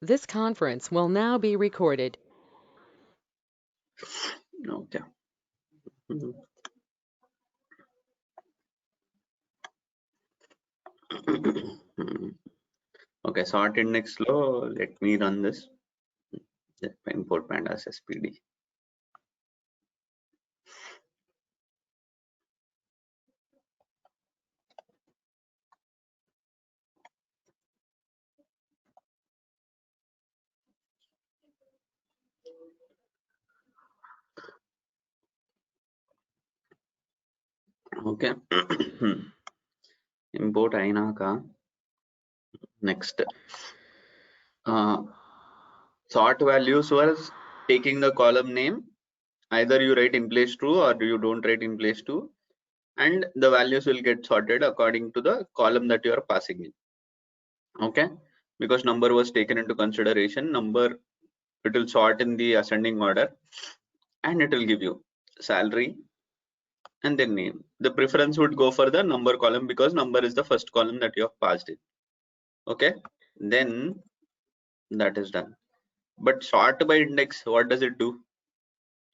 This conference will now be recorded. Okay. Okay, sort index lo let me run this. Import pandas spd. Okay. Import ainaka. Next. Sort values was taking the column name. Either you write in place true or you don't write in place true, and the values will get sorted according to the column that you are passing in. Okay, because number was taken into consideration. Number, it will sort in the ascending order, and it will give you salary and then name. The preference would go for the number column because number is the first column that you have passed in. Okay, then that is done. But sort by index, what does it do?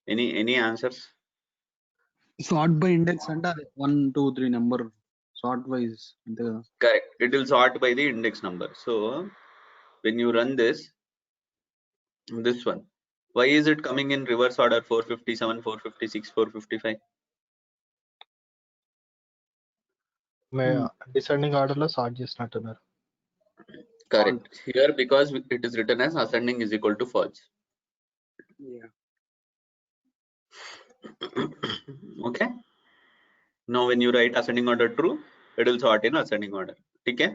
Any answers? Sort by index and 1, 2, 3 number sort wise. Correct. It will sort by the index number. So when you run this one, why is it coming in reverse order? 457, 456, 455. Descending order lo sort చేసినట్టున్నారు. Correct. Here because it is written as ascending is equal to false. Yeah. Okay. Now when you write ascending order true, it will sort in ascending order. Okay.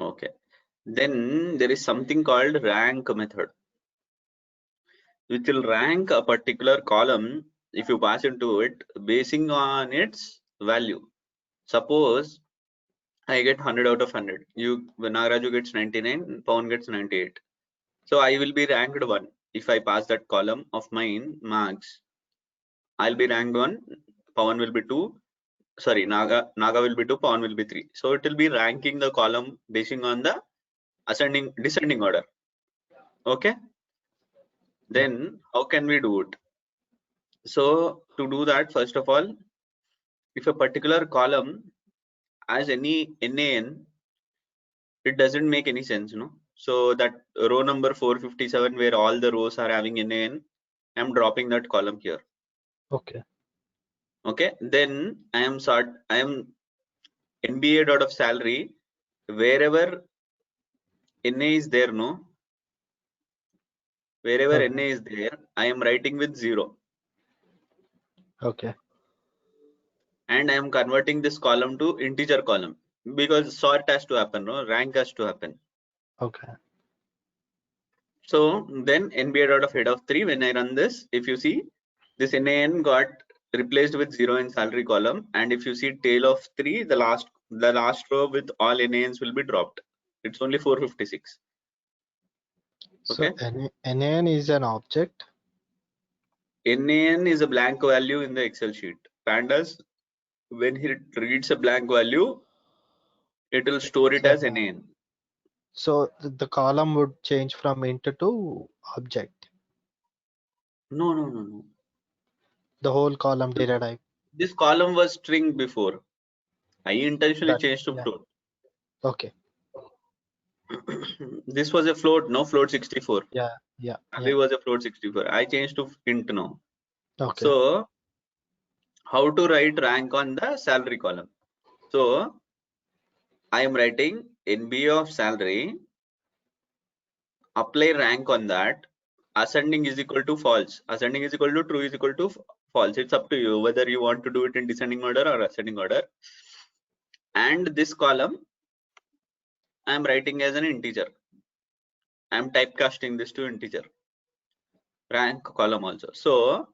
Okay. Then there is something called rank method, which will rank a particular column if you pass into it basing on its value. Suppose I get 100 out of 100. Nagaraju gets 99, Pawan gets 98. So I will be ranked 1 if I pass that column of mine marks. I'll be ranked 1, Pawan will be 2, sorry, Naga will be 2, Pawan will be 3. So it will be ranking the column basing on the descending order. Okay. Then how can we do it? So to do that, first of all, if a particular column has any NaN, it doesn't make any sense, no? So that row number 457 where all the rows are having NaN, I'm dropping that column here. Okay. Okay, then I am NBA dot of salary, wherever NA is there, no? Wherever NA is there, I am writing with 0. Okay. And I am converting this column to integer column because sort has to happen, no? Rank has to happen. Okay. So then NBA dot of head of 3, when I run this, if you see this NaN got replaced with 0 in salary column, and if you see tail of 3, the last row with all NaNs will be dropped. It's only 456. Okay. So NaN is an object. NaN is a blank value in the Excel sheet. Pandas, when it reads a blank value, it will store it as NaN. So the column would change from int to object. No. The whole column data type. This column was string before. I intentionally changed to float. Okay. This was a float, no? Float 64. Yeah. It was a float 64. I changed to int now. Okay. So how to write rank on the salary column? So I am writing NB of salary, apply rank on that. Ascending is equal to false. Ascending is equal to true is equal to false. It's up to you whether you want to do it in descending order or ascending order. And this column I am writing as an integer. I am typecasting this to integer. Rank column also. So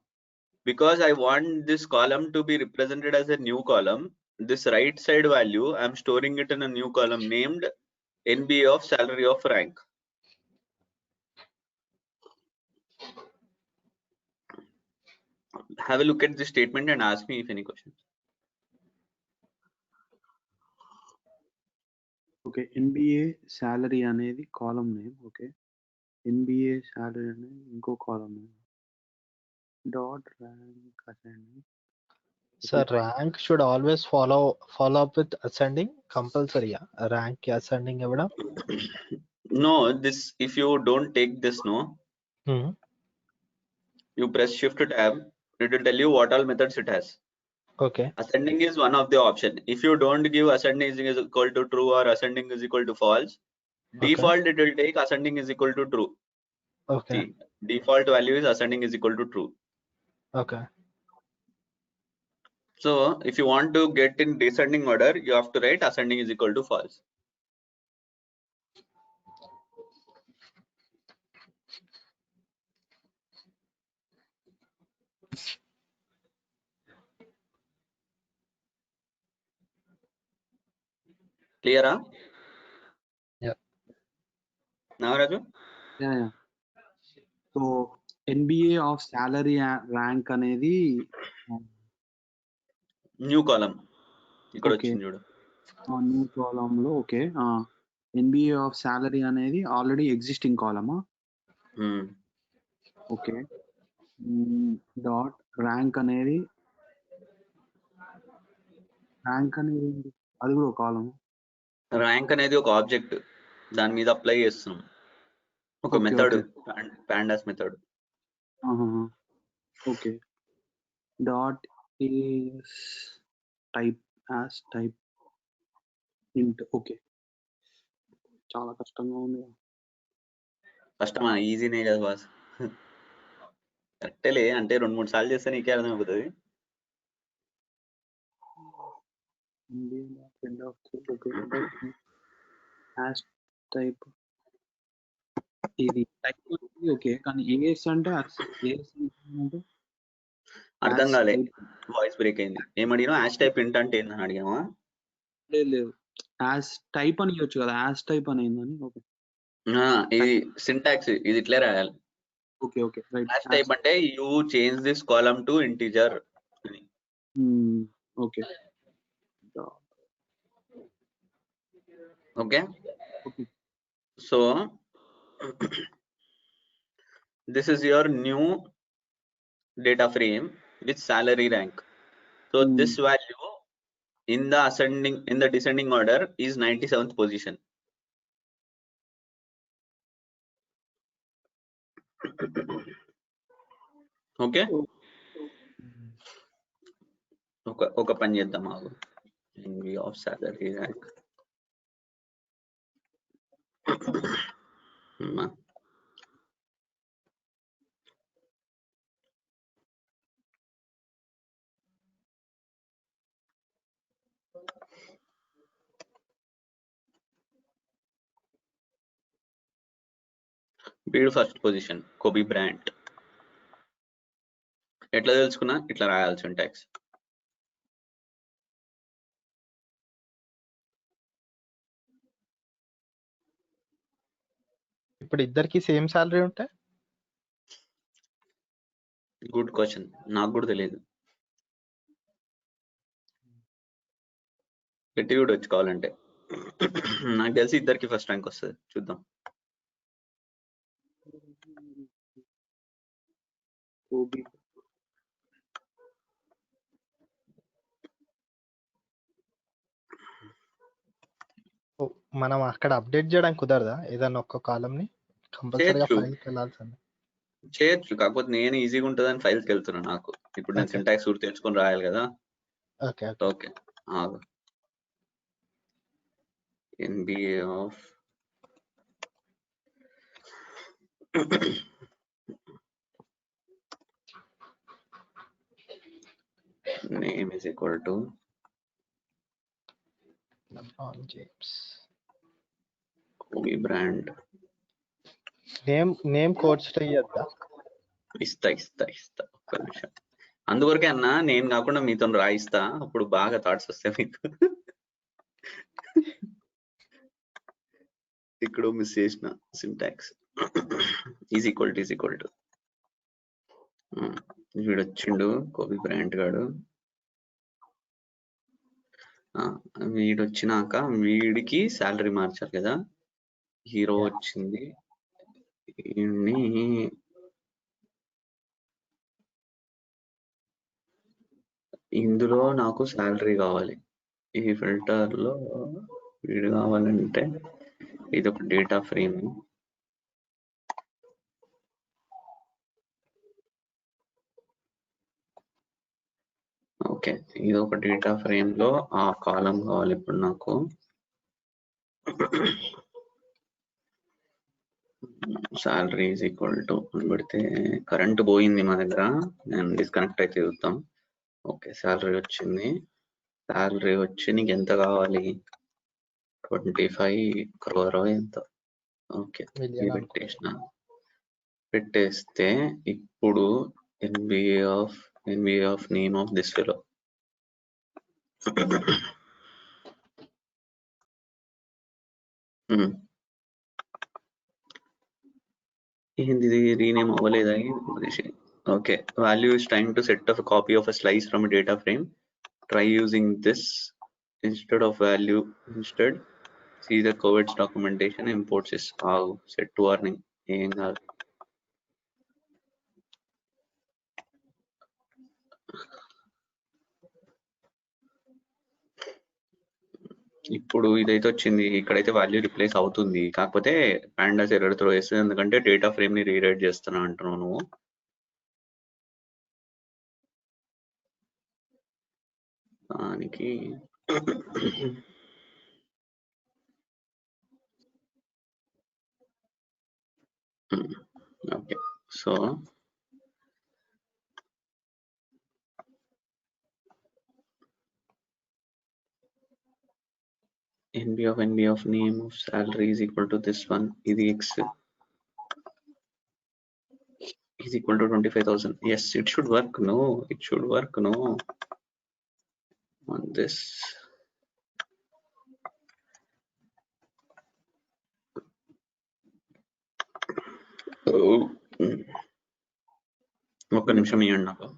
because I want this column to be represented as a new column, this right side value I'm storing it in a new column named NB of salary of rank. Have a look at this statement and ask me if any questions. Okay. NBA salary అనేది column name. Okay. NBA salary అనేది ఇంకో column name. Dot rank assignment. So rank should always follow up with ascending compulsory. Rank ki ascending evada. No, this if you don't take this, no, you press shift tab, it will tell you what all methods it has. Okay. Ascending is one of the option. If you don't give ascending is equal to true or ascending is equal to false, default it will take ascending is equal to true. Okay. See, default value is ascending is equal to true. Okay. So if you want to get in descending order, you have to write ascending is equal to false. Clear? Yeah. Nagaraju? Yeah! Yeah! So NBA of salary rank అనేది new column ఇక్కడ okay. వచ్చింది చూడు. New కాలమ్‌లో okay. NBA of salary అనేది already existing కాలమా? Okay. Dot rank అనేది ఏంటి? అది కూడా ఒక కాలమా? ర్యాంక్ అనేది ఒక ఆబ్జెక్ట్, దాని మీద అప్లై చేస్తున్నాం ఒక okay. Method, okay. Pandas method. ఆహాహా! Okay. Dot as type as type int. Okay. చాలా కష్టంగా ఉంది. కష్టమా? ఈజీనే కదా బాస్. కరెక్టేలే, అంటే 2-3 సార్లు చేస్తే నీకే అర్థం అవుతుంది. టైప్ ఇది టైప్ ఓకే. కానీ ఏఎస్ అంటే ఏఎస్ అంటే అర్థం కాలే, వాయిస్ బ్రేక్ అయింది. ఏమడిగినా యాష్ టైప్ ఇంట్ అంటే ఏందని అడిగావా? లేదు లేదు, యాస్ టైప్ అని ఇవ్వచ్చు కదా, యాస్ టైప్ అని ఏందని. ఓకే, ఇది సింటాక్స్, ఇది ఇట్లే రాయాలి. Okay okay right. As type అంటే you change this column to integer అని. Okay okay. Okay. So this is your new data frame with salary rank. So this value in the descending order is 97th position. Okay, ఒక పని చేద్దాం ఆగు. Of salary rank వీడు first position Koby బ్రాంట్. ఎట్లా తెలుసుకున్నా? ఇట్లా రాయాల్సి సింటాక్స్. ఇప్పుడు ఇద్దరికి సేమ్ సాలరీ ఉంటే? గుడ్ క్వశ్చన్, నాకు కూడా తెలియదు. పెట్టి కూడా వచ్చుకోవాలంటే నాకు తెలిసి ఇద్దరికి ఫస్ట్ ర్యాంక్ వస్తుంది. చూద్దాం. మనం అక్కడ అప్డేట్ చేయడానికి కుదరదా? ఏదన్నా ఒక్క కాలం ని కంపల్సరీగా ఫైల్కి వెళ్ళాల్సింది. చేయొచ్చు, కాకపోతే నేను ఈజీగా ఉంటుందని ఫైల్స్కి వెళ్తున్నా. నాకు ఇప్పుడు నేను సింటాక్స్ కూడా తెచ్చుకొని రాయాలి కదా. Okay okay, NBA of name is equal to LeBron James. Kobe Bryant. Name codes ఇయ్యద్దా? ఇస్తా ఒక్క నిమిషం. అందువరకే అన్నా, నేను కాకుండా మీతో రాయిస్తా, అప్పుడు బాగా థాట్స్ వస్తాయి మీకు. ఇక్కడ మిస్ చేసిన సింటాక్స్ ఈజ్ ఈక్వల్ టు వీడు వచ్చిండు కోబీ బ్రాంట్ గాడు. వీడు వచ్చినాక వీడికి శాలరీ మార్చాలి కదా. Hero Yeah. వచ్చింది, వీడిని ఇందులో నాకు శాలరీ కావాలి. ఈ ఫిల్టర్ లో వీడు కావాలంటే ఇది ఒక డేటా ఫ్రేమ్. ఓకే, ఇది ఒక డేటా ఫ్రేమ్ లో ఆ కాలం కావాలి ఇప్పుడు నాకు. శాలరీ ఈజ్ ఈక్వల్ టు పెడితే కరెంట్ పోయింది మా దగ్గర, నేను డిస్కనెక్ట్ అయితే చూద్దాం. ఓకే, శాలరీ వచ్చింది. శాలరీ వచ్చి నీకు ఎంత కావాలి? 25 crore ఎంత? ఓకే, ఇది Million అనుకో. పెట్టేస్తే ఇప్పుడు NBA of name of this fellow. ఏంది రీనేమ్ అవ్వలేదా? Okay, value is trying to set up a copy of a slice from a data frame. Try using this instead of value. Instead, see the coverage documentation. Imports is set to warning. ఏం కాదు. ఇప్పుడు ఇదైతే వచ్చింది, ఇక్కడైతే value replace అవుతుంది, కాకపోతే pandas error throw చేస్తుంది, ఎందుకంటే డేటా ఫ్రేమ్ ని రీరైట్ చేస్తున్నా అంటున్నావు నువ్వు. దానికి okay, so NB of name of salary is equal to this one. ఇది X is equal to 25,000. Yes, it should work. No, it should work. No, on this. ఒక్క నిమిషం ఇవ్వండి నాకు.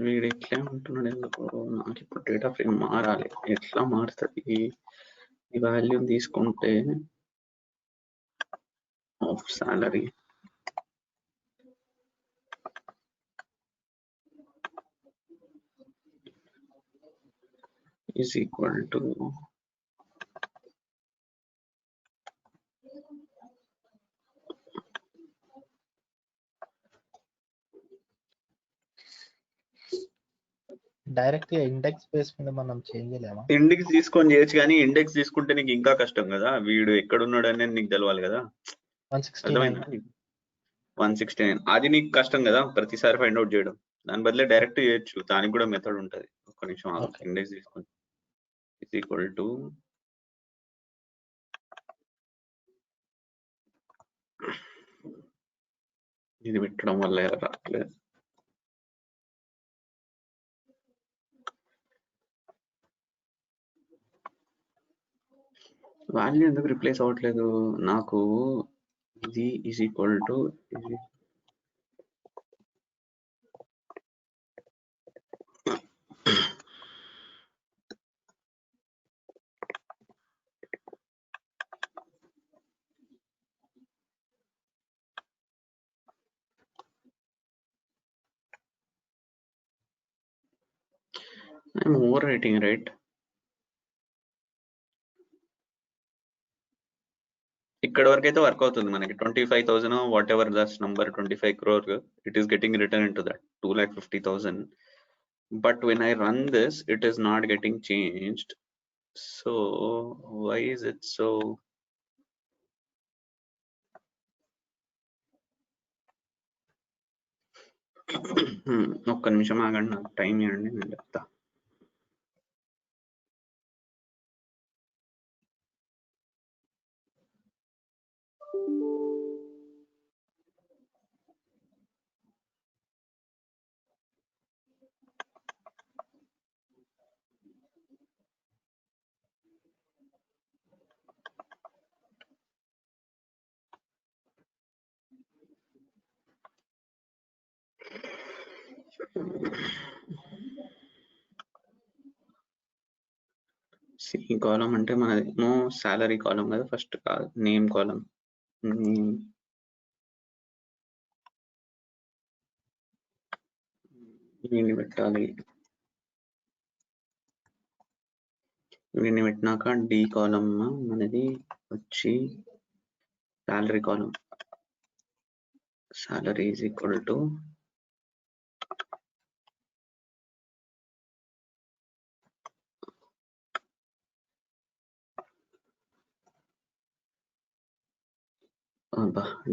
వీడు ఎట్లా ఉంటున్నాడు ఎందుకు? నాకు ఇప్పుడు డేటా ఫ్రేమ్ మారాలి, ఎట్లా మారుతుంది? ఈ వాల్యూ తీసుకుంటే of salary is equal to direct గా ఇండెక్స్ బేస్ మీద మనం చేంజ్ చేయలేమా? ఇండెక్స్ తీసుకొని చేయొచ్చు, కానీ ఇండెక్స్ తీసుకుంటే నీకు ఇంకా కష్టం కదా. వీడు ఎక్కడున్నాడు అనేది నీకు తెలవాలి కదా. 169. 169 అది నీకు కష్టం కదా ప్రతిసారి ఫైండ్ అవుట్ చేయడం. దాని బదులే డైరెక్ట్ చేయొచ్చు, దానికి కూడా మెథడ్ ఉంటుంది. ఒక్క నిమిషం ఇండెక్స్ తీసుకొని ఇస్ ఈక్వల్ టు ఇది పెట్టడం వల్ల ఎలా రావట్లేదు. వాల్యూ ఎందుకు రిప్లేస్ అవ్వట్లేదు నాకు? ఇది is equal to I'm overwriting, right? ఇక్కడ వరకు అయితే వర్క్ అవుతుంది మనకి 25,000 whatever this number 25 crore it is getting written into that 2,50,000. But when I run this, it is not getting changed. So why is it so? ఒక్క నిమిషం ఆగండి, నాకు time ఇవ్వండి, నేను చెప్తా. సి కాలం అంటే మనదేమో సాలరీ కాలం కదా, ఫస్ట్ కాదు నేమ్ కాలం. దీన్ని పెట్టాలి, దీన్ని పెట్టినాక డి కాలం మనది వచ్చి salary column. Salary is equal to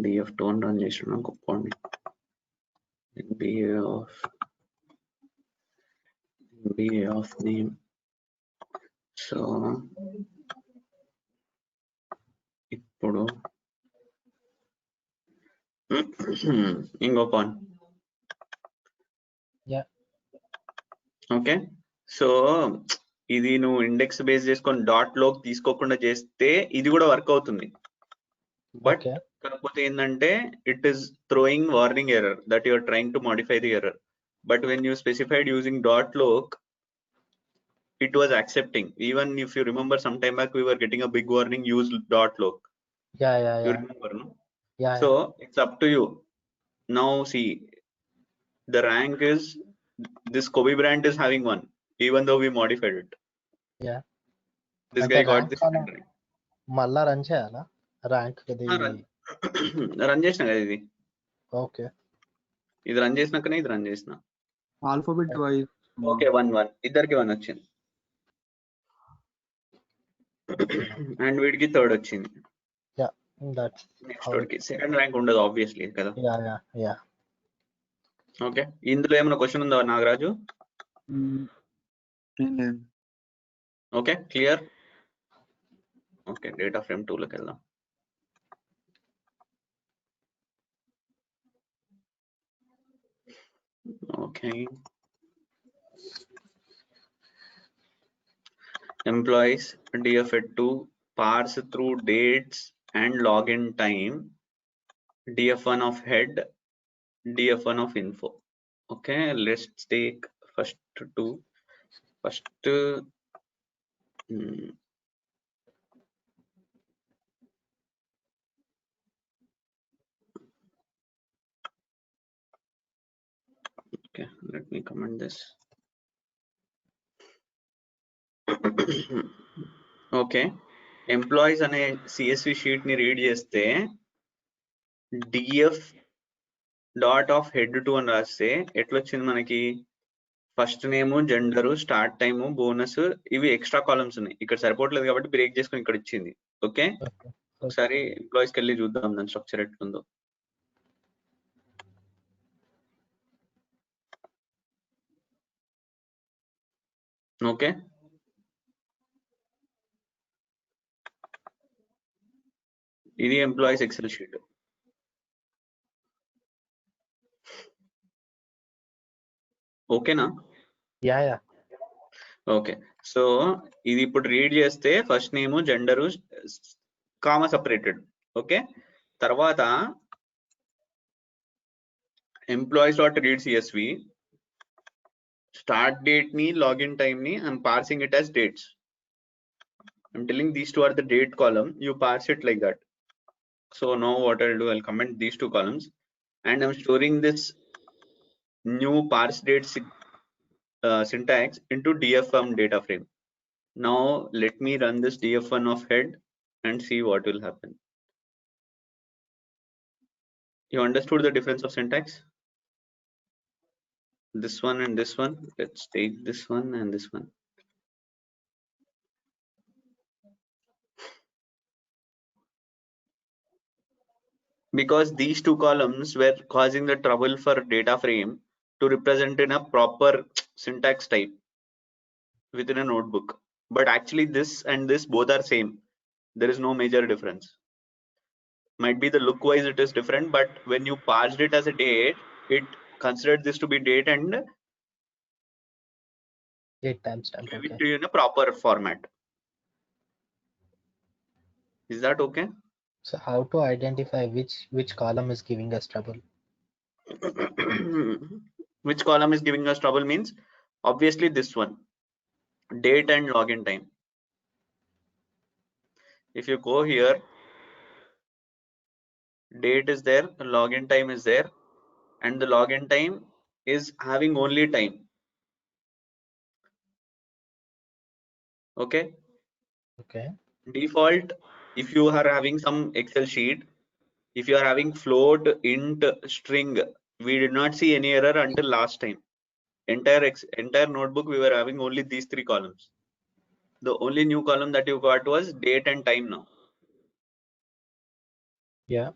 DF tone run చేసిన గొప్పండి. MBA of name. సో ఇప్పుడు ఇంకో పాన్. ఓకే, సో ఇది నువ్వు ఇండెక్స్ బేస్ చేసుకొని డాట్ లోకి తీసుకోకుండా చేస్తే ఇది కూడా వర్క్ అవుతుంది. బట్ కాకపోతే ఏంటంటే it is throwing warning error that you are trying to modify the error. But when you specified using dot loc, it was accepting. Even if you remember some time back, we were getting a big warning, use dot loc. You remember, no? So it's up to you. Now see, the rank is, this Kobe Bryant is having one, even though we modified it. This guy got this rank. మళ్ళా run చేయాలా rank? Run చేసిన కదా ఇది. Okay, ఇది run చేసినాకనే ఇది run చేసిన. Alphabet wise. Okay, 1 ఇద్దరికి 1 వచ్చింది, అండ్ వీడికి 3rd వచ్చింది. నెక్స్ట్ వాడికి 2nd ర్యాంక్ ఉండదు ఆబ్వియస్లీ కదా. ఓకే, ఇందులో ఏమైనా క్వశ్చన్ ఉందా Nagaraju? Okay, clear. Okay, data frame 2 లోకి వెళ్దాం. Okay, employees df2 parse through dates and login time, df1 of head, df1 of info. Okay, let's take first two. Okay, let me comment this. Okay, employees అనే CSV sheet ని read చేస్తే DF dot of head to అని రాస్తే ఎట్లొచ్చింది మనకి? First name, gender, start time, bonus, ఇవి extra columns ఉన్నాయి. ఇక్కడ సరిపోవట్లేదు కాబట్టి బ్రేక్ చేసుకుని ఇక్కడ ఇచ్చింది. ఓకే, ఒకసారి ఎంప్లాయీస్కి వెళ్ళి చూద్దాం దాని స్ట్రక్చర్ ఎట్లుందో. ఓకే, ఇది ఎంప్లాయీస్ ఎక్సెల్ షీట్. ఓకేనా? ఓకే, సో ఇది ఇప్పుడు రీడ్ చేస్తే first name, gender, comma separated. Okay, తర్వాత employees dot read CSV, start date ని, లాగిన్ టైమ్ ని, I'm parsing it as dates. I'm telling these two are the date column, you parse it like that. So now what I'll do, I'll comment these two columns and I'm storing this new parse date syntax into df1 data frame. Now let me run this df1 of head and see what will happen. You understood the difference of syntax? This one and this one. Let's take this one and this one. Because these two columns were causing the trouble for data frame to represent in a proper syntax type within a notebook. But actually this and this both are same. There is no major difference. Might be the look wise it is different, but when you parsed it as a date, it considered this to be date and Date timestamp. gave Okay. it to you in a proper format. Is that okay? So how to identify which column is giving us trouble? Which column is giving us trouble means obviously this one, date and login time. If you go here, date is there, login time is there, and the login time is having only time. Okay. Okay. Default, if you are having some Excel sheet, if you are having float, int, string, we did not see any error until last time. Entire notebook we were having only these three columns. The only new column that you got was date and time now. Yeah.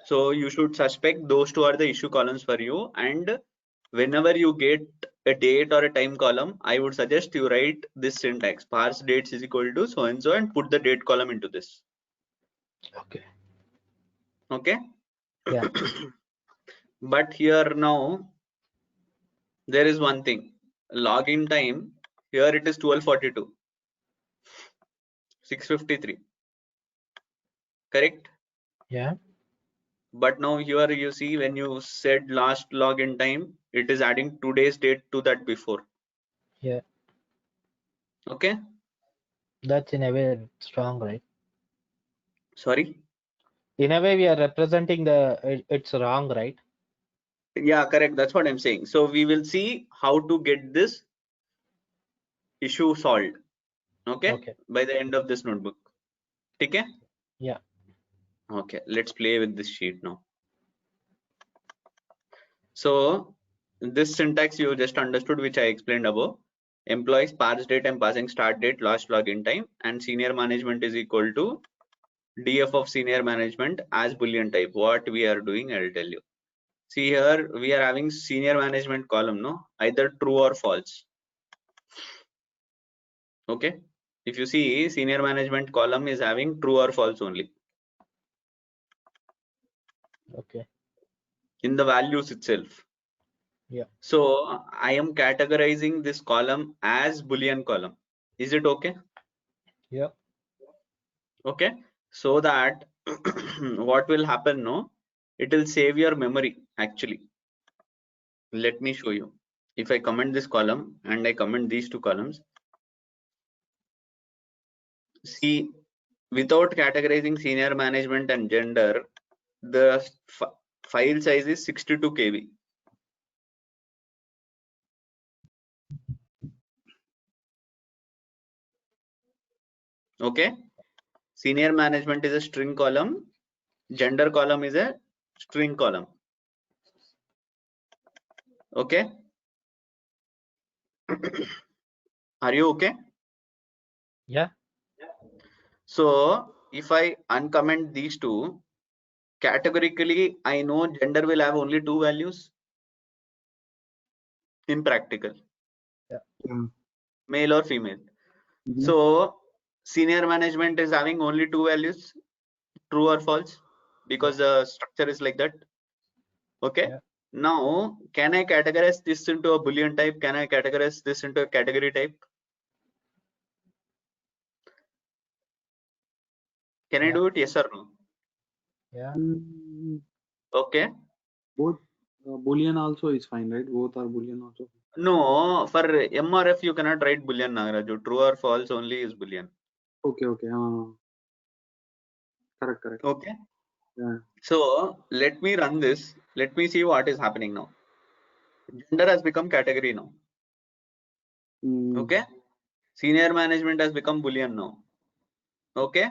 So you should suspect those two are the issue columns for you, and whenever you get a date or a time column, I would suggest you write this syntax: parse dates is equal to so and so, and put the date column into this. Okay. Okay. Yeah. But here now there is one thing, login time. Here it is 12:42, 6:53. Correct. Yeah. But now here you see when you said last login time, it is adding today's date to that before. Yeah. Okay. That's in a way strong, right? Sorry. In a way we are representing it's wrong, right? Yeah, correct. That's what I'm saying. So we will see how to get this issue solved. Okay. Okay. By the end of this notebook. Okay. Yeah. Okay. Let's play with this sheet now. So this syntax you just understood, which I explained above. Employees parse date and passing start date, last login time, and senior management is equal to df of senior management as boolean type. What we are doing, I'll tell you. See here we are having senior management column, no, either true or false. Okay. If you see senior management column is having true or false only. Okay. In the values itself. Yeah. So I am categorizing this column as boolean column. Is it okay? Yeah. Okay. So that what will happen, no, it will save your memory actually. Let me show you. If I comment this column and I comment these two columns, see, without categorizing senior management and gender, the file size is 62 KB. Okay. Senior management is a string column, gender column is a string column. Okay. Are you okay? Yeah. So if I uncomment these two, categorically I know gender will have only two values in practical. Yeah. Male or female. Mhm. So senior management is having only two values, true or false, because the structure is like that. Okay. Yeah. Now can I categorize this into a boolean type? Can I categorize this into a category type? Can I Yeah. do it? Yes or no? Yeah. Okay. Both Boolean also is fine, right? Both are Boolean also. No, for MRF you cannot write boolean, Nagaraju. True or false only is boolean. Okay, okay. Correct. Okay. Yeah. So let me run this. Let me see what is happening now. Gender has become category now. Okay. Senior management has become boolean now. Okay.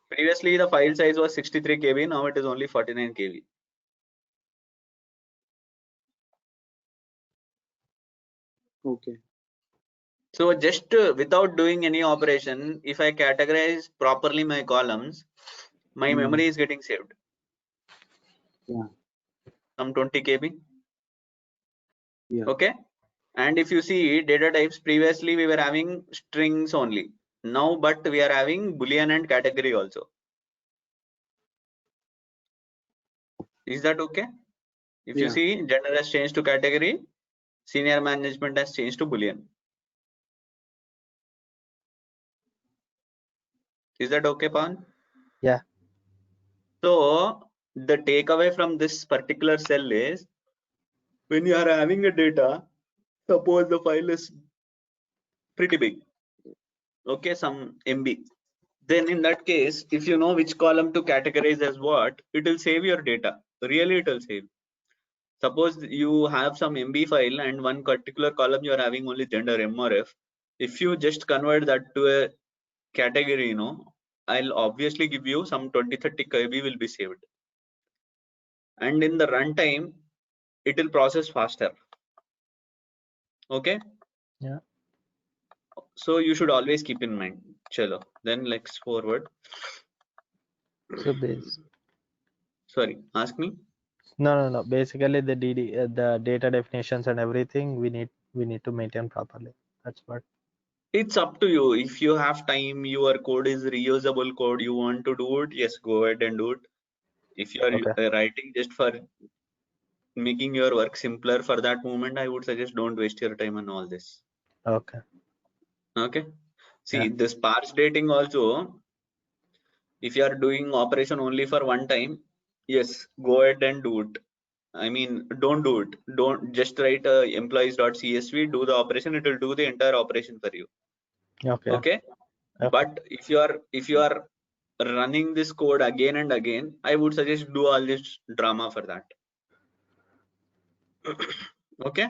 Previously the file size was 63 KB. Now it is only 49 KB. Okay. So just without doing any operation, if I categorize properly my columns, my memory is getting saved. Yeah. Some 20 KB. Yeah. Okay. And if you see data types, previously we were having strings only. Now, but we are having Boolean and category also. Is that okay? If you Yeah. see, gender has changed to category, senior management has changed to Boolean. Is that okay, Pan? Yeah. So the takeaway from this particular cell is, when you are having a data, suppose the file is pretty big, okay, some MB. Then in that case, if you know which column to categorize as what, it will save your data. Really, it will save. Suppose you have some MB file and one particular column you are having only gender M or F. If you just convert that to a category, you know, I'll obviously give you some 20-30 KB will be saved. And in the runtime, it will process faster. Okay. Yeah. So you should always keep in mind. Chalo. Then let's forward. So base. Sorry, ask me. No. Basically, the the data definitions and everything we need to maintain properly. That's what. It's up to you. If you have time, your code is reusable code, you want to do it, yes, go ahead and do it. If you Okay. are writing just for making your work simpler for that moment, I would suggest don't waste your time on all this. Okay. Okay. See, Yeah. this sparse dating also, if you are doing operation only for one time, yes, go ahead and do it. I mean, don't do it. Don't just write employees.csv, do the operation, it will do the entire operation for you. Okay. Okay. But if you are running this code again and again, I would suggest do all this drama for that. Okay.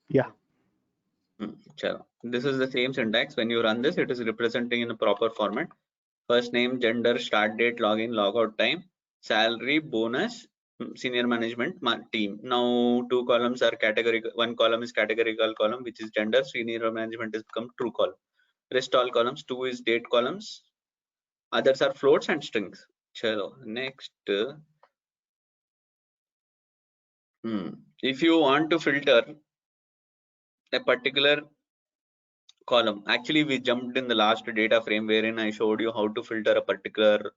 Yeah. Chalo. This is the same syntax. When you run this, it is representing in a proper format. First name, gender, start date, login, logout time, salary, bonus, senior management, team. Now two columns are categorical. One column is categorical column, which is gender. Senior management has become true column. Rest all columns. Two is date columns. Others are floats and strings. Chalo. Next. If you want to filter a particular column, actually we jumped in the last data frame wherein I showed you how to filter a particular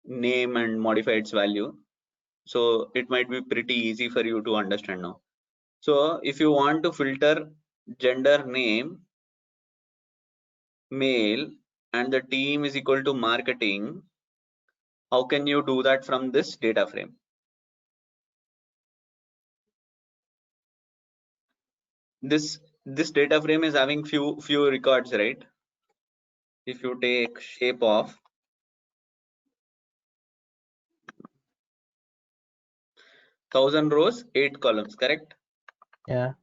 name and modify its value. So it might be pretty easy for you to understand now. So if you want to filter gender name, male, and the team is equal to marketing, how can you do that from this data frame? This data frame is having few records, right? If you take shape of 1000 rows, 8 columns, correct? Yeah.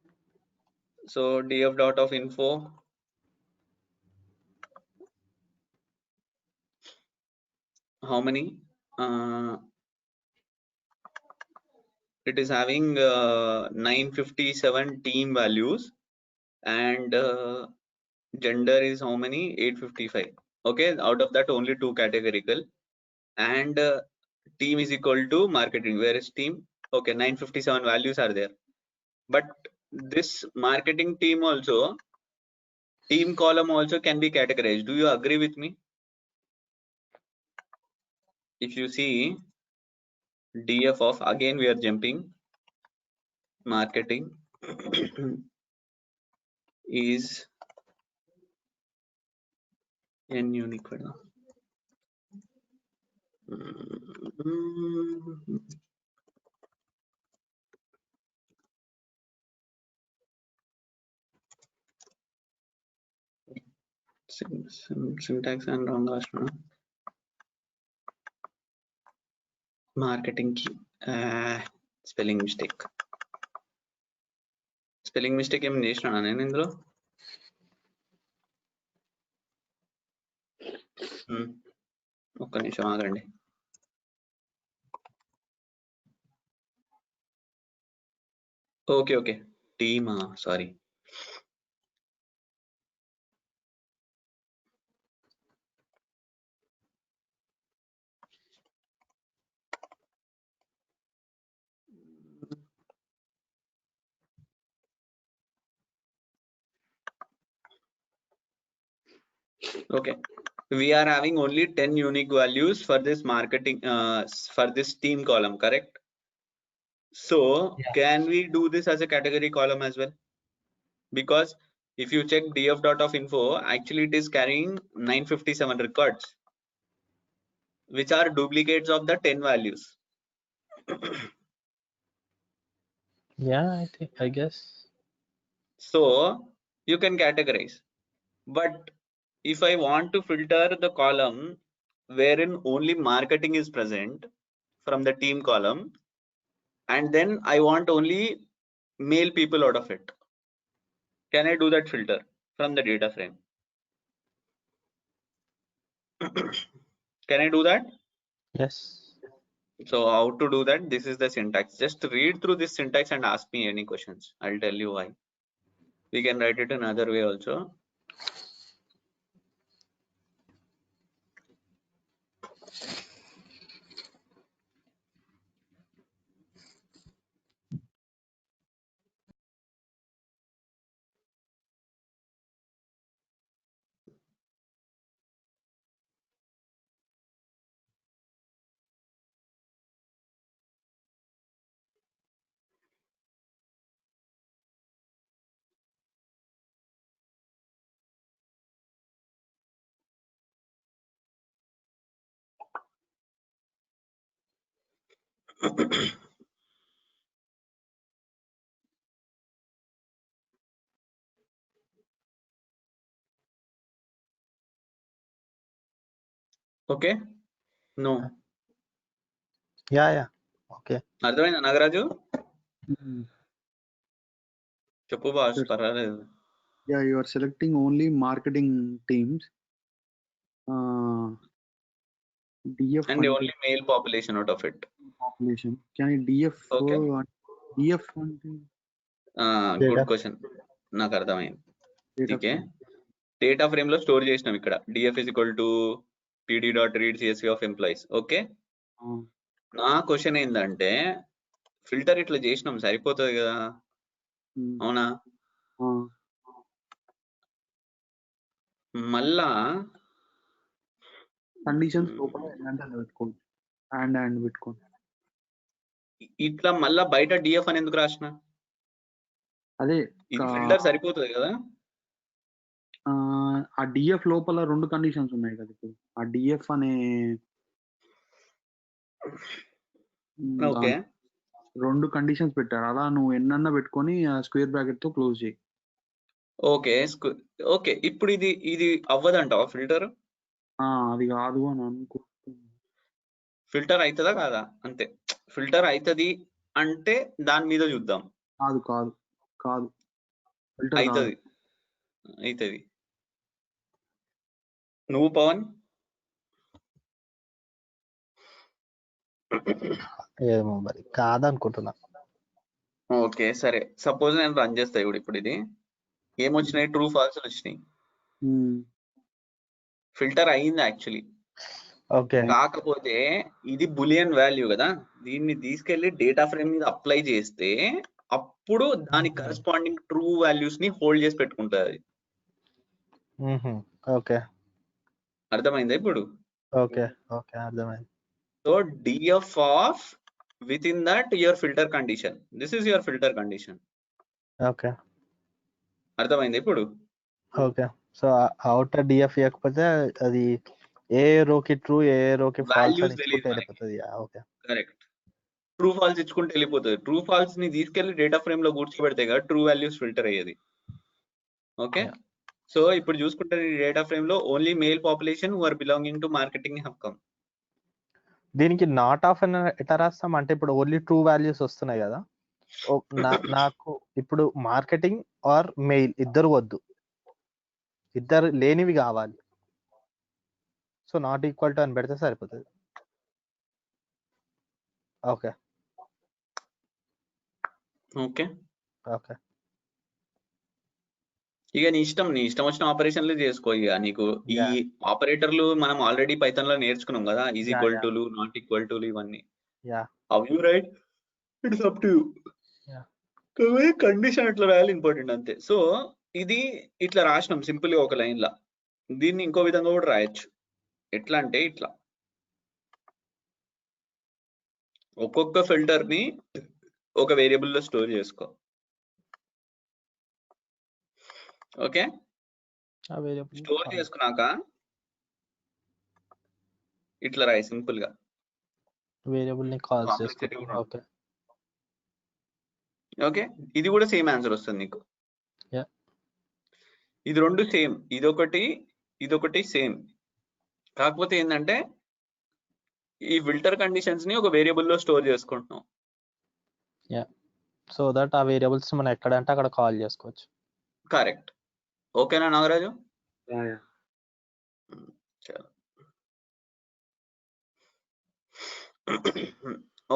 So df dot of info, how many? It is having 957 team values, and gender is how many? 855. Okay, out of that only 2 categorical, and team is equal to marketing. Where is team? Okay, 957 values are there, but this marketing team also, team column also can be categorized. Do you agree with me? If you see df of, again we are jumping, marketing is n unique. Syntax and wrong last one. Marketing key. Spelling mistake. Spelling mistake ఏం చేసినా నేను ఇందులో? ఒక్క నిమిషం ఆగండి. Okay టీమా, sorry. Okay, we are having only 10 unique values for this marketing for this team column, correct? So Yeah. can we do this as a category column as well? Because if you check df.of_info, actually it is carrying 957 records, which are duplicates of the 10 values. Yeah, I guess. So you can categorize. But if I want to filter the column wherein only marketing is present from the team column, and then I want only male people out of it, can I do that filter from the data frame? Can I do that? Yes. So how to do that? This is the syntax. Just read through this syntax and ask me any questions. I'll tell you why. We can write it another way also. Okay? No. Yeah. Okay. అర్థమైందా నాగరాజు? చెప్పు boss, Sir. పర్వాలేదు. Yeah, you are selecting only marketing teams. DF And only male population out of it. population. Can I DF? Okay. DF good question, నాకు అర్థమైంది. data okay, frame. Data frame లో store చేసినాం ఇక్కడ df is equal to pd.read csv of employees. Okay, నా question ఏంటంటే filter ఇట్లా చేసినాం సరిపోతుంది కదా, అవునా? మళ్ళా కండిషన్స్ లోపల ఏంటంటే అది పెట్టుకోండి, అండ్ పెట్టుకోండి. ఇట్లా మళ్ళా బయట డిఎఫ్ అని ఎందుకు రాసిన? అదే ఇది ఫిల్టర్ సరిపోతుంది కదా. ఆ డిఎఫ్ లోపల 2 కండిషన్స్ ఉన్నాయి కదా. ఇప్పుడు ఆ డిఎఫ్ అనే ఓకే 2 కండిషన్స్ పెట్టారు. అలా నువ్వు ఎన్నన్నా పెట్టుకొని స్క్వేర్ బ్రాకెట్ తో క్లోజ్ చేయి. ఓకే ఓకే, ఇప్పుడు ఇది అవ్వదంటావా ఫిల్టర్? అది కాదు అని అనుకుంటున్నా. ఫిల్టర్ అవుతుందా కాదా? అంతే, ఫిల్టర్ అవుతుంది అంటే దాని మీద చూద్దాం. కాదు కాదు కాదు ఫిల్టర్ అవుతుంది అవుతుంది. నువ్వు పవన్? ఏమో మరి కాదనుకుంటున్నా. ఓకే సరే, సపోజ్ నేను రన్ చేస్తా ఇప్పుడు ఇది ఏమొచ్చినాయి? ట్రూ ఫాల్స్ వచ్చినాయి. ఫిల్టర్ అయింది యాక్చువల్లీ. ఓకే, కాకపోతే ఇది బులియన్ వాల్యూ కదా, దీన్ని తీసుకెళ్లి డేటా ఫ్రేమ్ మీద అప్లై చేస్తే అప్పుడు దాని కరెస్పాండింగ్ ట్రూ వాల్యూస్ ని హోల్డ్ చేసి పెట్టుకుంటుంది. ఓకే అర్థమైందా ఇప్పుడు? ఓకే ఓకే అర్థమైంది. So df of within that your filter condition, this is your filter condition. Okay అర్థమైందా ఇప్పుడు? ఓకే, సో అవుటర్ డిఎఫ్ ఇవ్వకపోతే అది ఏ రోకి ట్రూ ఏ రోకి ఫాల్స్ వాల్యూస్ అని తెలియదు ఇచ్చుకుంటే మనకి. వెళ్ళిపోతుంది. ఓకే కరెక్ట్, ట్రూ ఫాల్స్ ఇచ్చుకుంటే వెళ్ళిపోతుంది. ట్రూ ఫాల్స్ ని తీసుకెళ్లి డేటా ఫ్రేమ్ లో కూర్చోబెడితే కదా ట్రూ వాల్యూస్ ఫిల్టర్ అయ్యేది. ఓకే, సో ఇప్పుడు చూసుకుంటే డేటా ఫ్రేమ్ లో only male population who are belonging to marketing have come. దీనికి నాట్ ఆఫ్ అని ఎట్లా రాస్తాం అంటే ఇప్పుడు ఓన్లీ ట్రూ వాల్యూస్ వస్తున్నాయి కదా, నాకు ఇప్పుడు మార్కెటింగ్ ఆర్ మెయిల్ ఇద్దరు వద్దు, ఇద్దరు లేనివి కావాలి. సో నాట్ ఈక్వల్ టు అని పెడితే సరిపోతుంది. ఓకే ఓకే ఓకే ఇక నీ ఇష్టం వచ్చిన ఆపరేషన్లు చేసుకో. ఇక నీకు ఈ Yeah. ఆపరేటర్లు మనం ఆల్రెడీ పైథాన్ లో నేర్చుకున్నాం కదా, is Yeah, equal yeah. To not equal to ఇవన్నీ. Yeah. How you right it's up to you. Yeah. Condition ఎట్లా రాయాలి ఇంపార్టెంట్ అంతే. సో ఇది ఇట్లా రాసినాం సింపుల్ గా ఒక లైన్ లా. దీన్ని ఇంకో విధంగా కూడా రాయొచ్చు. ఎట్లా అంటే ఇట్లా ఒక్కొక్క ఫిల్టర్ ని ఒక వేరియబుల్ లో స్టోర్ చేసుకో. ఓకే, స్టోర్ చేసుకున్నాక ఇట్లా రాయి సింపుల్ గా. వేరియబుల్ ని కాల్ Complexity చేసుకో. కూడా ఓకే. ఓకే, ఇది కూడా సేమ్ ఆన్సర్ వస్తుంది నీకు. Yeah. ఇది రెండు సేమ్, ఇదొకటి సేమ్. కాకపోతే ఏంటంటే ఈ ఫిల్టర్ కండిషన్స్ ని ఒక వేరియబుల్ లో స్టోర్ చేసుకుంటున్నాం. సో దట్ ఆ వేరియబుల్స్ మనం ఎక్కడంటే అక్కడ కాల్ చేసుకోవచ్చు. కరెక్ట్. ఓకేనా నాగరాజు? యా యా చలో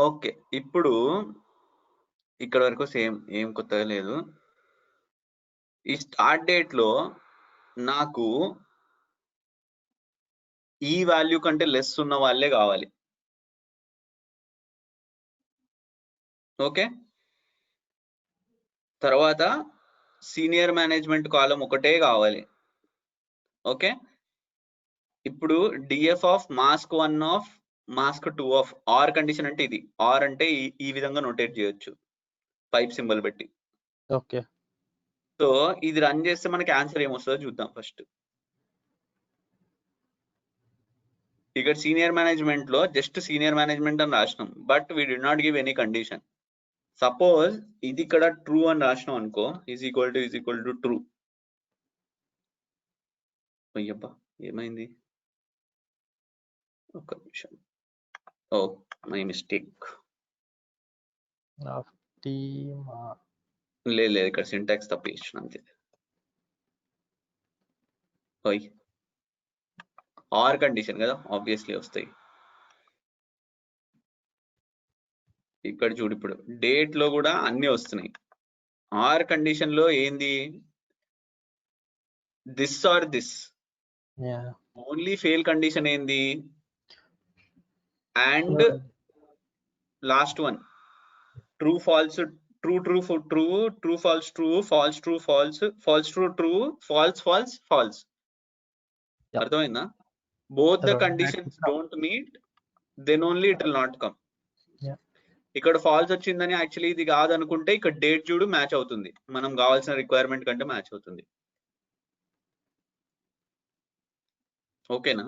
ఓకే, ఇప్పుడు ఇక్కడ వరకు సేమ్, ఏం కొత్తగా లేదు. ఈ స్టార్ట్ డేట్ లో నాకు ఈ వాల్యూ కంటే లెస్ ఉన్న వాళ్ళే కావాలి. ఓకే, తర్వాత సీనియర్ మేనేజ్మెంట్ కాలం ఒకటే కావాలి. ఓకే, ఇప్పుడు DF of mask 1 of mask 2 of or condition అంటే ఇది. ఆర్ అంటే ఈ విధంగా నోటేట్ చేయొచ్చు పైప్ సింబల్ పెట్టి. ఓకే. సో ఇది రన్ చేస్తే మనకి ఆన్సర్ ఏమొస్తుందో చూద్దాం ఫస్ట్. ఇక్కడ సీనియర్ మేనేజ్మెంట్ లో జస్ట్ సీనియర్ మేనేజ్మెంట్ అని రాసినాం, but we did not give any condition. Suppose ఇది ఇక్కడ ట్రూ అని రాసినాం అనుకో, ఈజ్ ఈక్వల్ టు ట్రూ. అయ్యబ్బా ఏమైంది, ఒక్క నిమిషం. Oh my mistake. లేదు ఇక్కడ సింటాక్స్ తప్పించిన అంతే. ఓయ్ ఆర్ కండిషన్ కదా, ఆబ్వియస్లీ వస్తాయి. ఇక్కడ చూడు, ఇప్పుడు డేట్ లో కూడా అన్ని వస్తున్నాయి. ఆర్ కండిషన్ లో ఏంది, this or this. Only fail condition ఏంది, and last one true false, true true true, true false true, false true false, false true true, false false false. అర్థమైందా? Both the conditions don't meet, then only it will not come. ఇక్కడ false వచ్చిందని actually ఇది కాదనుకుంటే ఇక్కడ date చూడు match అవుతుంది, మనం కావాల్సిన రిక్వైర్మెంట్ కంటే మ్యాచ్ అవుతుంది. ఓకేనా?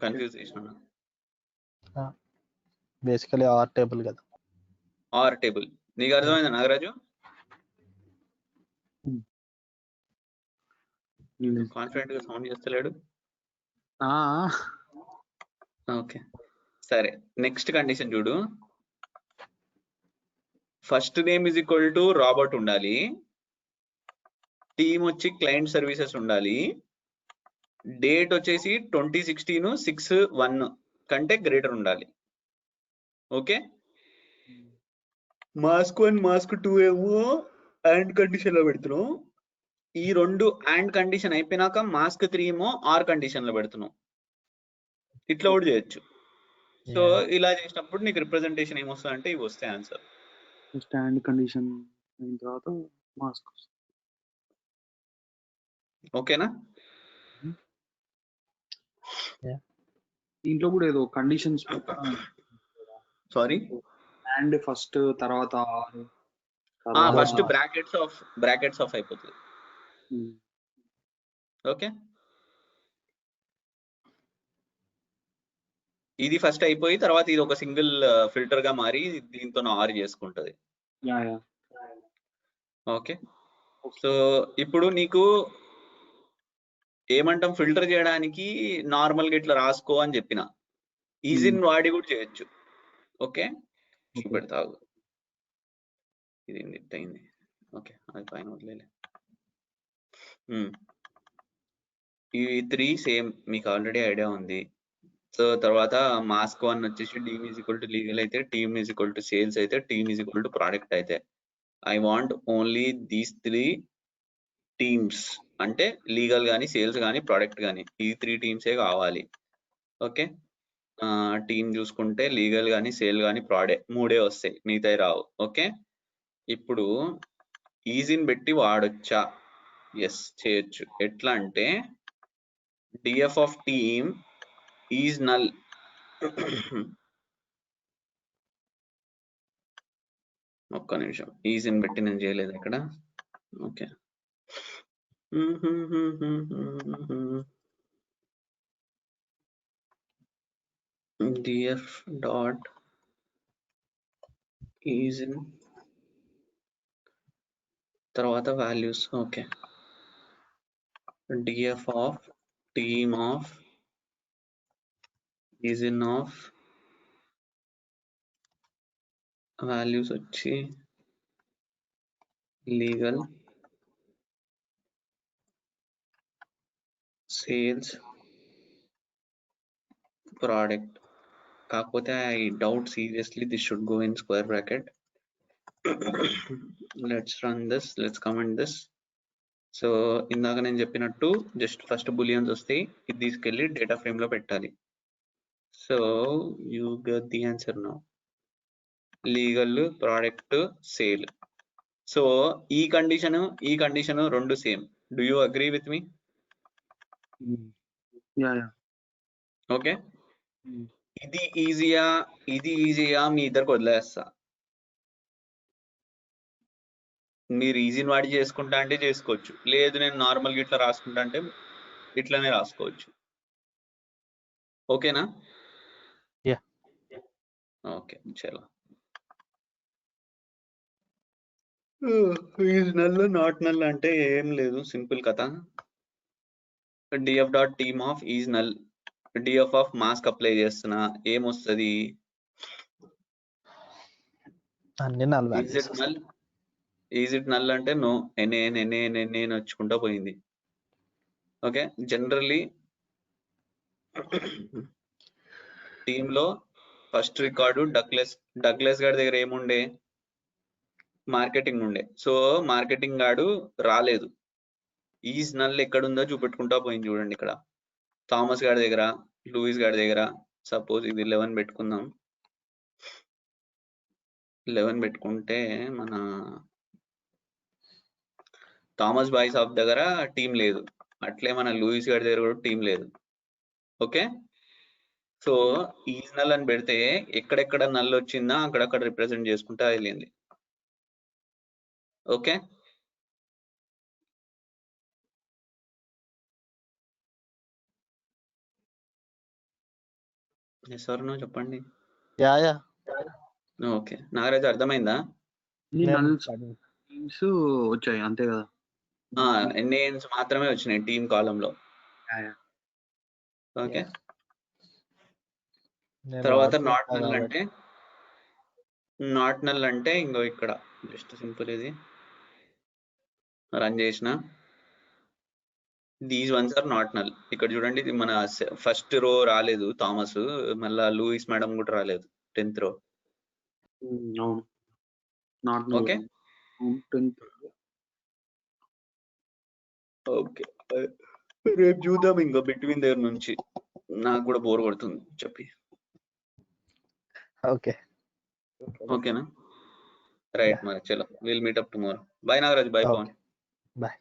కన్ఫ్యూజ్ చేసిన. బేసికలీ ఆర్ టేబుల్ కదా. ఆర్ టేబుల్ నీకు అర్థమైందా నాగరాజు? కాన్ఫిడెంట్ గా సౌండ్ చేస్తలేడు. ఓకే సరే, నెక్స్ట్ కండిషన్ చూడు. First name is equal to Robert ఉండాలి, టీమ్ వచ్చి క్లయింట్ సర్వీసెస్ ఉండాలి, డేట్ వచ్చేసి 2016/6/1 కంటే గ్రేటర్ ఉండాలి. ఓకే, మాస్క్ 1 మాస్క్ 2 ఏమో అండ్ కండిషన్ లో పెడుతున్నాం. ఈ రెండు అండ్ కండిషన్ అయిపోయినాక మాస్క్ 3 ఏమో ఆర్ కండిషన్ లో పెడుతున్నాం. ఇట్లా కూడా చేయొచ్చు. సో ఇలా చేసినప్పుడు నీకు రిప్రజెంటేషన్ ఏమొస్తుంది అంటే ఇవి వస్తాయి ఆన్సర్. స్టాండ్ కండిషన్ అయిన తర్వాత మాస్క్. ఓకేనా? దీంట్లో కూడా ఏదో కండిషన్స్ సారీ, అండ్ ఫస్ట్ తర్వాత ఫస్ట్ బ్రాకెట్స్ ఆఫ్ అయిపోతుంది. ఓకే, ఇది ఫస్ట్ అయిపోయి తర్వాత ఇది ఒక సింగిల్ ఫిల్టర్ గా మారి దీంతో ఆర్ చేసుకుంటది. ఓకే, సో ఇప్పుడు నీకు ఏమంటాం, ఫిల్టర్ చేయడానికి నార్మల్ గా ఇట్లా రాసుకో అని చెప్పిన, ఈజీని వాడి కూడా చేయొచ్చు. ఓకే చూపెడతావు, ఇది అయింది. ఓకే అది పైన వదిలేలే. ఈ 3 సేమ్ మీకు ఆల్రెడీ ఐడియా ఉంది. సో తర్వాత మాస్క్ 1 వచ్చేసి team is equal to legal అయితే, team is equal to sales అయితే, team is equal to product అయితే. I want only these 3 teams అంటే లీగల్ కానీ సేల్స్ కానీ ప్రోడక్ట్ కానీ ఈ 3 టీమ్సే కావాలి. ఓకే, టీమ్ చూసుకుంటే లీగల్ కానీ సేల్ కానీ ప్రోడక్ట్ 3 వస్తాయి, మిగతాయి రావు. ఓకే, ఇప్పుడు ఈజీని పెట్టి వాడొచ్చా? ఎస్, చేయొచ్చు. ఎట్లా అంటే DF of team is null. ఒక్క నిమిషం, ఈజీని పెట్టి నేను చేయలేదు ఇక్కడ. ఓకే, డిఎఫ్ డాట్ ఈజిన్ తర్వాత values. Okay, DF of team of ఈజిన్ ఆఫ్ వాల్యూస్ వచ్చి లీగల్, సేల్స్, ప్రోడక్ట్. కాకపోతే I doubt seriously this should go in square bracket. Let's run this, let's comment this. So ఇందాక నేను చెప్పినట్టు జస్ట్ ఫస్ట్ బులియన్స్ వస్తాయి, ఇది తీసుకెళ్ళి డేటా ఫ్రేమ్ లో పెట్టాలి. So you get the answer now. Legal, product, sale. So ఈ కండిషన్ రెండు same. Do you agree with me? Okay, ఇది ఈజీయా మీ ఇద్దరికి వదిలేస్తా. మీరు ఈజీని వాడి చేసుకుంటా అంటే చేసుకోవచ్చు, లేదు నేను నార్మల్గా ఇట్లా రాసుకుంటా అంటే ఇట్లానే రాసుకోవచ్చు. ఓకేనా? ఓకే, చలో. ఈజ్ నల్ నాట్ నల్ అంటే ఏం లేదు, సింపుల్ కథ. DF dot team of is null, DF of mask apply చేస్తున్నా, ఏమొస్తుంది? ఈజ్ ఇట్ నల్ అంటే నో, ఎన్ఏ వచ్చుకుంటా పోయింది. ఓకే, జనరల్లీ టీమ్ లో ఫస్ట్ రికార్డు డగ్లెస్ గారి దగ్గర ఏముండే? మార్కెటింగ్ ఉండే. సో మార్కెటింగ్ గాడు రాలేదు, ఈజ్ నల్ ఎక్కడుందో చూపెట్టుకుంటా పోయింది. చూడండి ఇక్కడ థామస్ గారి దగ్గర, లూయిస్ గారి దగ్గర. సపోజ్ ఇది 11 పెట్టుకుందాం. 11 పెట్టుకుంటే మన థామస్ బాయ్ షాప్ దగ్గర టీం లేదు, అట్లే మన లూయిస్ గారి దగ్గర కూడా టీం లేదు. ఓకే, సో ఈజ్ నల్ అని పెడితే ఎక్కడెక్కడ నల్ వచ్చిందా అక్కడక్కడ రిప్రజెంట్ చేసుకుంటా వెళ్ళింది. ఓకే, సార్ నో చెప్పండి. ఓకే, నాగరాజు అర్థమైందా? వచ్చాయి అంతే కదా, నేమ్స్ మాత్రమే వచ్చినాయి టీమ్ కాలంలో. ఓకే, తర్వాత నాట్ నల్ అంటే ఇంకో ఇక్కడ జస్ట్ సింపుల్ ఇది రన్ చేసిన, these ones are not null. ఇక్కడ చూడండి, ఇది మన ఫస్ట్ రో రాలేదు థామస్, మళ్ళా లూయిస్ మేడం కూడా రాలేదు 10th రో. ఓకే, ఓకే, రేపు చూద్దాం ఇంకా బిట్వీన్ దేర్ నుంచి, నాకు కూడా బోర్ కొడుతుంది చెప్పి. ఓకే, ఓకేనా? రైట్, మరి చలో, will meet up tomorrow. Bye Nagaraj, bye Pavan. Bye.